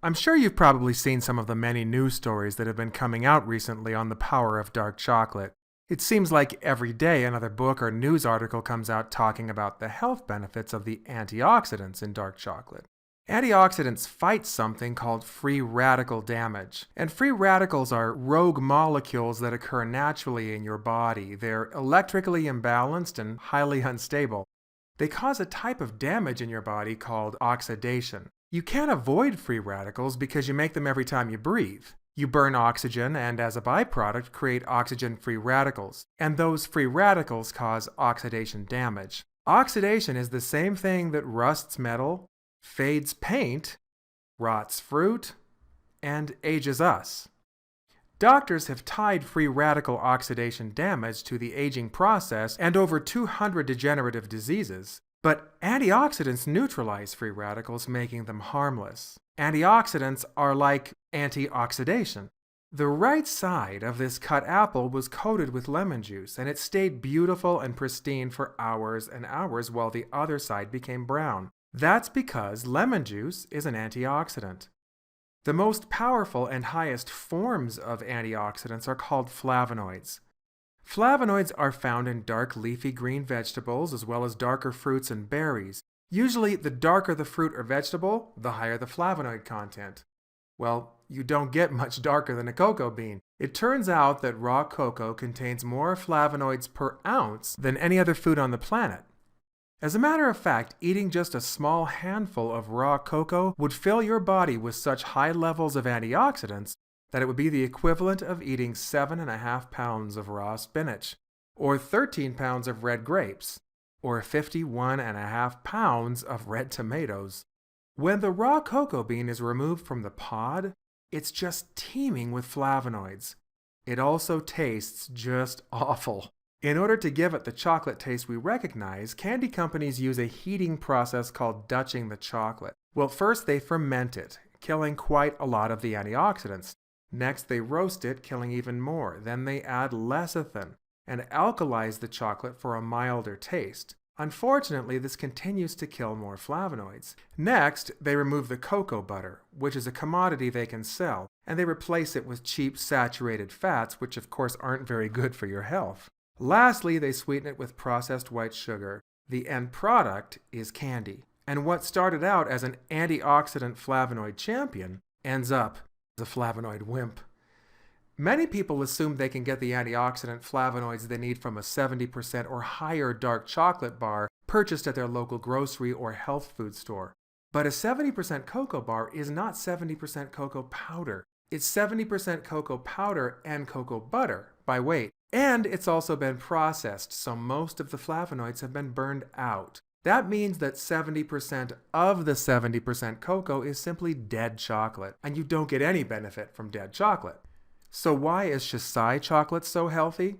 I'm sure you've probably seen some of the many news stories that have been coming out recently on the power of dark chocolate. It seems like every day another book or news article comes out talking about the health benefits of the antioxidants in dark chocolate. Antioxidants fight something called free radical damage. And free radicals are rogue molecules that occur naturally in your body. They're electrically imbalanced and highly unstable. They cause a type of damage in your body called oxidation. You can't avoid free radicals because you make them every time you breathe. You burn oxygen and, as a byproduct, create oxygen-free radicals. And those free radicals cause oxidation damage. Oxidation is the same thing that rusts metal, fades paint, rots fruit, and ages us. Doctors have tied free radical oxidation damage to the aging process and over 200 degenerative diseases. But antioxidants neutralize free radicals, making them harmless. Antioxidants are like antioxidation. The right side of this cut apple was coated with lemon juice, and it stayed beautiful and pristine for hours and hours while the other side became brown. That's because lemon juice is an antioxidant. The most powerful and highest forms of antioxidants are called flavonoids. Flavonoids are found in dark leafy green vegetables as well as darker fruits and berries. Usually, the darker the fruit or vegetable, the higher the flavonoid content. Well, you don't get much darker than a cocoa bean. It turns out that raw cocoa contains more flavonoids per ounce than any other food on the planet. As a matter of fact, eating just a small handful of raw cocoa would fill your body with such high levels of antioxidants that it would be the equivalent of eating 7.5 pounds of raw spinach, or 13 pounds of red grapes, or 51.5 pounds of red tomatoes. When the raw cocoa bean is removed from the pod, it's just teeming with flavonoids. It also tastes just awful. In order to give it the chocolate taste we recognize, candy companies use a heating process called Dutching the chocolate. Well, first they ferment it, killing quite a lot of the antioxidants. Next, they roast it, killing even more. Then they add lecithin and alkalize the chocolate for a milder taste. Unfortunately, this continues to kill more flavonoids. Next, they remove the cocoa butter, which is a commodity they can sell, and they replace it with cheap saturated fats, which of course aren't very good for your health. Lastly, they sweeten it with processed white sugar. The end product is candy. And what started out as an antioxidant flavonoid champion ends up as a flavonoid wimp. Many people assume they can get the antioxidant flavonoids they need from a 70% or higher dark chocolate bar purchased at their local grocery or health food store. But a 70% cocoa bar is not 70% cocoa powder. It's 70% cocoa powder and cocoa butter by weight. And it's also been processed, so most of the flavonoids have been burned out. That means that 70% of the 70% cocoa is simply dead chocolate, and you don't get any benefit from dead chocolate. So why is Xocai chocolate so healthy?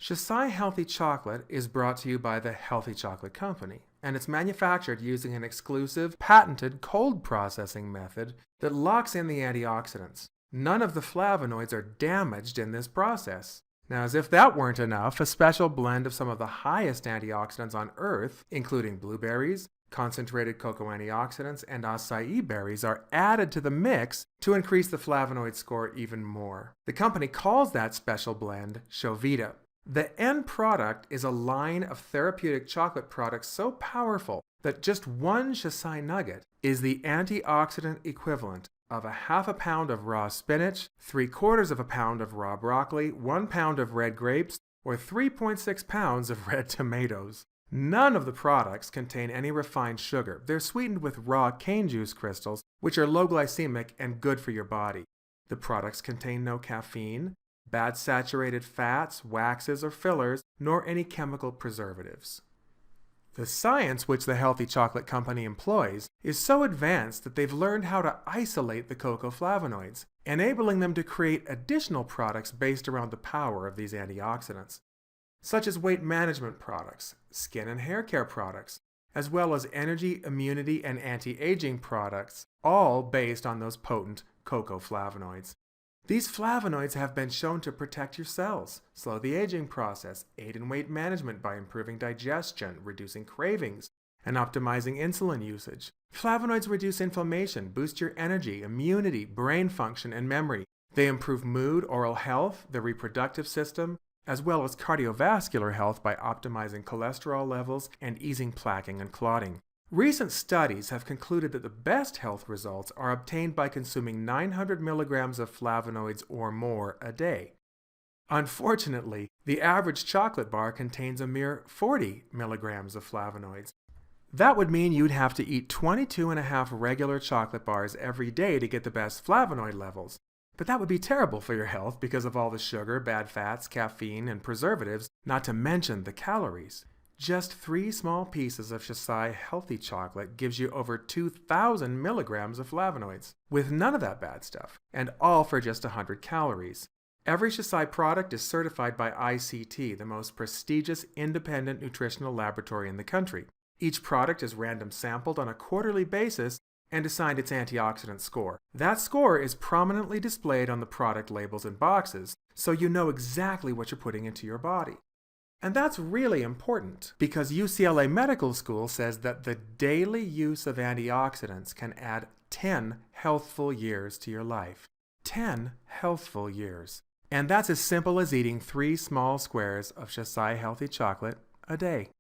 Xocai Healthy Chocolate is brought to you by the Healthy Chocolate Company, and it's manufactured using an exclusive, patented cold processing method that locks in the antioxidants. None of the flavonoids are damaged in this process. Now, as if that weren't enough, a special blend of some of the highest antioxidants on Earth, including blueberries, concentrated cocoa antioxidants, and acai berries, are added to the mix to increase the flavonoid score even more. The company calls that special blend Xovita. The end product is a line of therapeutic chocolate products so powerful that just one Xocai nugget is the antioxidant equivalent of 1/2 pound of raw spinach, 3/4 pound of raw broccoli, 1 pound of red grapes, or 3.6 pounds of red tomatoes. None of the products contain any refined sugar. They're sweetened with raw cane juice crystals, which are low glycemic and good for your body. The products contain no caffeine, bad saturated fats, waxes, or fillers, nor any chemical preservatives. The science which the Healthy Chocolate Company employs is so advanced that they've learned how to isolate the cocoa flavonoids, enabling them to create additional products based around the power of these antioxidants, such as weight management products, skin and hair care products, as well as energy, immunity, and anti-aging products, all based on those potent cocoa flavonoids. These flavonoids have been shown to protect your cells, slow the aging process, aid in weight management by improving digestion, reducing cravings, and optimizing insulin usage. Flavonoids reduce inflammation, boost your energy, immunity, brain function, and memory. They improve mood, oral health, the reproductive system, as well as cardiovascular health by optimizing cholesterol levels and easing plaquing and clotting. Recent studies have concluded that the best health results are obtained by consuming 900 milligrams of flavonoids or more a day. Unfortunately, the average chocolate bar contains a mere 40 milligrams of flavonoids. That would mean you'd have to eat 22.5 regular chocolate bars every day to get the best flavonoid levels. But that would be terrible for your health because of all the sugar, bad fats, caffeine, and preservatives, not to mention the calories. Just 3 small pieces of Xocai healthy chocolate gives you over 2,000 milligrams of flavonoids, with none of that bad stuff, and all for just 100 calories. Every Xocai product is certified by ICT, the most prestigious independent nutritional laboratory in the country. Each product is random sampled on a quarterly basis and assigned its antioxidant score. That score is prominently displayed on the product labels and boxes, so you know exactly what you're putting into your body. And that's really important because UCLA Medical School says that the daily use of antioxidants can add 10 healthful years to your life. 10 healthful years. And that's as simple as eating 3 small squares of Xocai healthy chocolate a day.